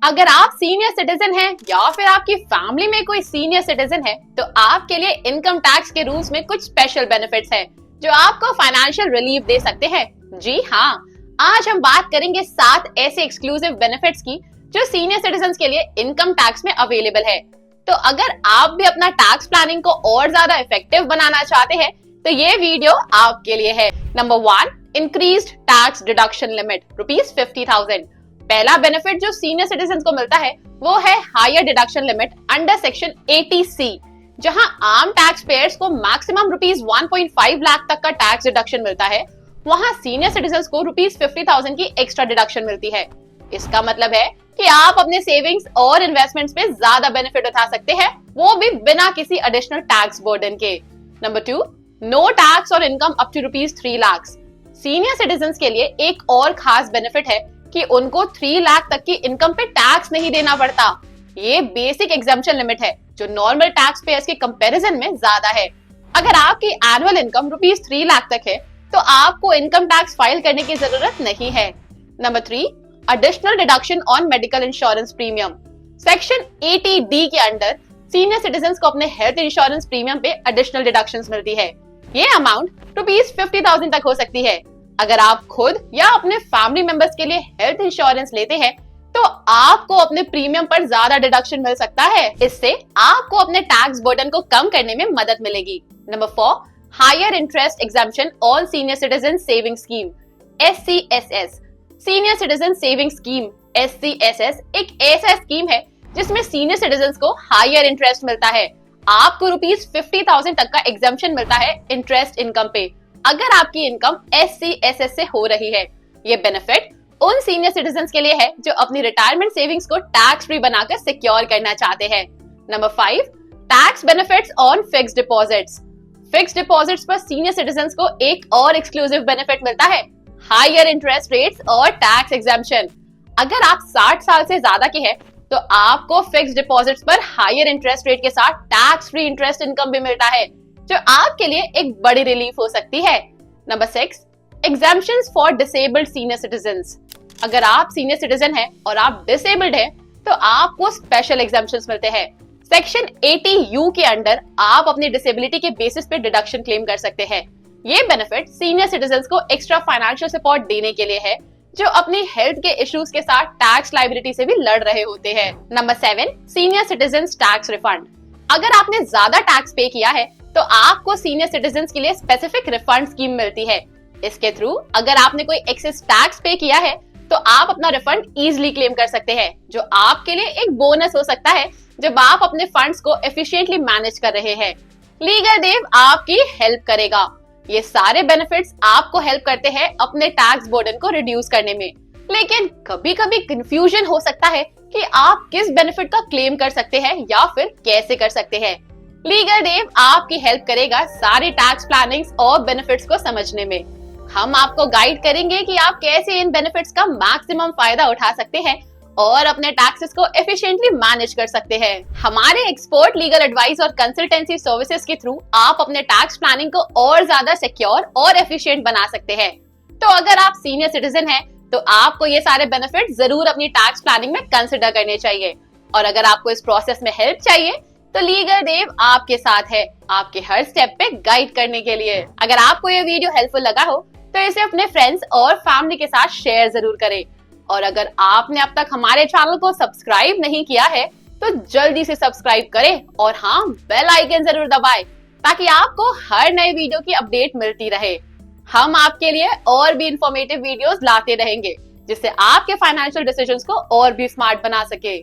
अगर आप senior citizen हैं या फिर आपकी फैमिली में कोई सीनियर सिटीजन है तो आपके लिए इनकम टैक्स के रूल्स में कुछ स्पेशल बेनिफिट्स हैं जो आपको फाइनेंशियल रिलीफ दे सकते हैं। जी हाँ, आज हम बात करेंगे 7 ऐसे एक्सक्लूसिव बेनिफिट्स की जो सीनियर सिटीजन के लिए इनकम टैक्स में अवेलेबल है। तो अगर आप भी अपना टैक्स प्लानिंग को और ज्यादा इफेक्टिव बनाना चाहते हैं तो ये वीडियो आपके लिए है। Number 1, increased tax deduction limit ₹50,000। पहला बेनिफिट जो सीनियर सिटीजन को मिलता है वो है higher deduction limit under section 80C, जहां आम टैक्स पेयर्स को मैक्सिमम ₹1.5 लाख तक का टैक्स डिडक्शन मिलता है, वहां सीनियर सिटीजन को ₹50,000 की एक्स्ट्रा डिडक्शन मिलती है। इसका मतलब है कि आप अपने सेविंग्स और इन्वेस्टमेंट्स पे ज्यादा बेनिफिट उठा सकते हैं, वो भी बिना किसी एडिशनल टैक्स बर्डन के। नंबर 2, नो टैक्स और income up to ₹3 lakh. Senior citizen के लिए एक और खास बेनिफिट है कि उनको 3 लाख तक की इनकम पे टैक्स नहीं देना पड़ता। ये बेसिक एग्जम्पशन लिमिट है जो नॉर्मल टैक्स पेयर्स के कंपैरिजन में ज्यादा है। अगर आपकी एनुअल इनकम ₹3 लाख तक है तो आपको इनकम टैक्स फाइल करने की जरूरत नहीं है। Number 3, additional deduction on medical insurance premium. Section 80D के अंडर सीनियर सिटीजन को अपने हेल्थ इंश्योरेंस प्रीमियम पे एडिशनल डिडक्शंस मिलती है। ये अमाउंट ₹50,000 तक हो सकती है। अगर आप खुद या अपने फैमिली मेंबर्स के लिए हेल्थ इंश्योरेंस लेते हैं तो आपको अपने प्रीमियम पर ज्यादा डिडक्शन मिल सकता है। इससे आपको अपने टैक्स बर्डन को कम करने में मदद मिलेगी। Number 4, higher interest exemption on senior citizen saving scheme SCSS। Senior citizen saving scheme SCSS एक ऐसा स्कीम है जिसमें सीनियर सिटीजन को हायर इंटरेस्ट मिलता है। आपको ₹50,000 तक का एग्जम्पशन मिलता है इंटरेस्ट इनकम पे, अगर आपकी इनकम SCSS से हो रही है। ये बेनिफिट उन सीनियर सिटीजन के लिए है जो अपनी रिटायरमेंट सेविंग्स को टैक्स फ्री बनाकर सिक्योर करना चाहते हैं। Number 5, tax benefits on fixed deposits. Fixed deposits पर सीनियर सिटीजन को एक और एक्सक्लूसिव बेनिफिट मिलता है, हायर इंटरेस्ट रेट्स और टैक्स एग्जम्पशन। अगर आप 60 साल से ज्यादा के हैं तो आपको फिक्स्ड डिपॉजिट्स पर हायर इंटरेस्ट रेट के साथ टैक्स फ्री इंटरेस्ट इनकम भी मिलता है, जो आपके लिए एक बड़ी रिलीफ हो सकती है। Number 6, exemptions for disabled senior citizens. अगर आप सीनियर सिटीजन हैं और आप डिसेबल्ड हैं तो आपको स्पेशल एग्जम्पशंस मिलते हैं। सेक्शन 80U के अंडर आप अपनी डिसेबिलिटी के बेसिस पे डिडक्शन क्लेम कर सकते हैं। ये बेनिफिट सीनियर सिटीजन को एक्स्ट्रा फाइनेंशियल सपोर्ट देने के लिए है जो अपनी हेल्थ के इश्यूज के साथ टैक्स लायबिलिटी से भी लड़ रहे होते हैं। Number 7, senior citizen tax refund. अगर आपने ज्यादा टैक्स पे किया है तो आपको सीनियर सिटीजन के लिए स्पेसिफिक रिफंड स्कीम मिलती है। इसके थ्रू अगर आपने कोई एक्सेस टैक्स पे किया है तो आप अपना रिफंड इजीली क्लेम कर सकते हैं, जो आपके लिए एक बोनस हो सकता है जब आप अपने फंड्स को एफिशिएंटली मैनेज कर रहे हैं। लीगल देव आपकी हेल्प करेगा। ये सारे बेनिफिट्स आपको हेल्प करते हैं अपने टैक्स बर्डन को रिड्यूस करने में। लेकिन कभी कभी कंफ्यूजन हो सकता है कि आप किस बेनिफिट का क्लेम कर सकते हैं या फिर कैसे कर सकते हैं। लीगल देव आपकी हेल्प करेगा सारी टैक्स प्लानिंग्स और बेनिफिट्स को समझने में। हम आपको गाइड करेंगे कि आप कैसे इन बेनिफिट्स का मैक्सिमम फायदा उठा सकते हैं और अपने टैक्सेस को एफिशिएंटली मैनेज कर सकते हैं। हमारे एक्सपर्ट लीगल एडवाइस और कंसल्टेंसी सर्विसेज के थ्रू आप अपने टैक्स प्लानिंग को और ज्यादा सिक्योर और एफिशिएंट बना सकते हैं। तो अगर आप सीनियर सिटीजन हैं तो आपको ये सारे बेनिफिट जरूर अपनी टैक्स प्लानिंग में कंसिडर करने चाहिए। और अगर आपको इस प्रोसेस में हेल्प चाहिए तो लीगल देव आपके साथ है, आपके हर स्टेप पे गाइड करने के लिए। अगर आपको ये वीडियो हेल्पफुल लगा हो तो इसे अपने फ्रेंड्स और फैमिली के साथ शेयर जरूर करें। और अगर आपने अब तक हमारे चैनल को सब्सक्राइब नहीं किया है तो जल्दी से सब्सक्राइब करें और हाँ, बेल आइकन जरूर दबाएं ताकि आपको हर नए वीडियो की अपडेट मिलती रहे। हम आपके लिए और भी इंफॉर्मेटिव वीडियोस लाते रहेंगे जिससे आपके फाइनेंशियल डिसीजंस को और भी स्मार्ट बना सके।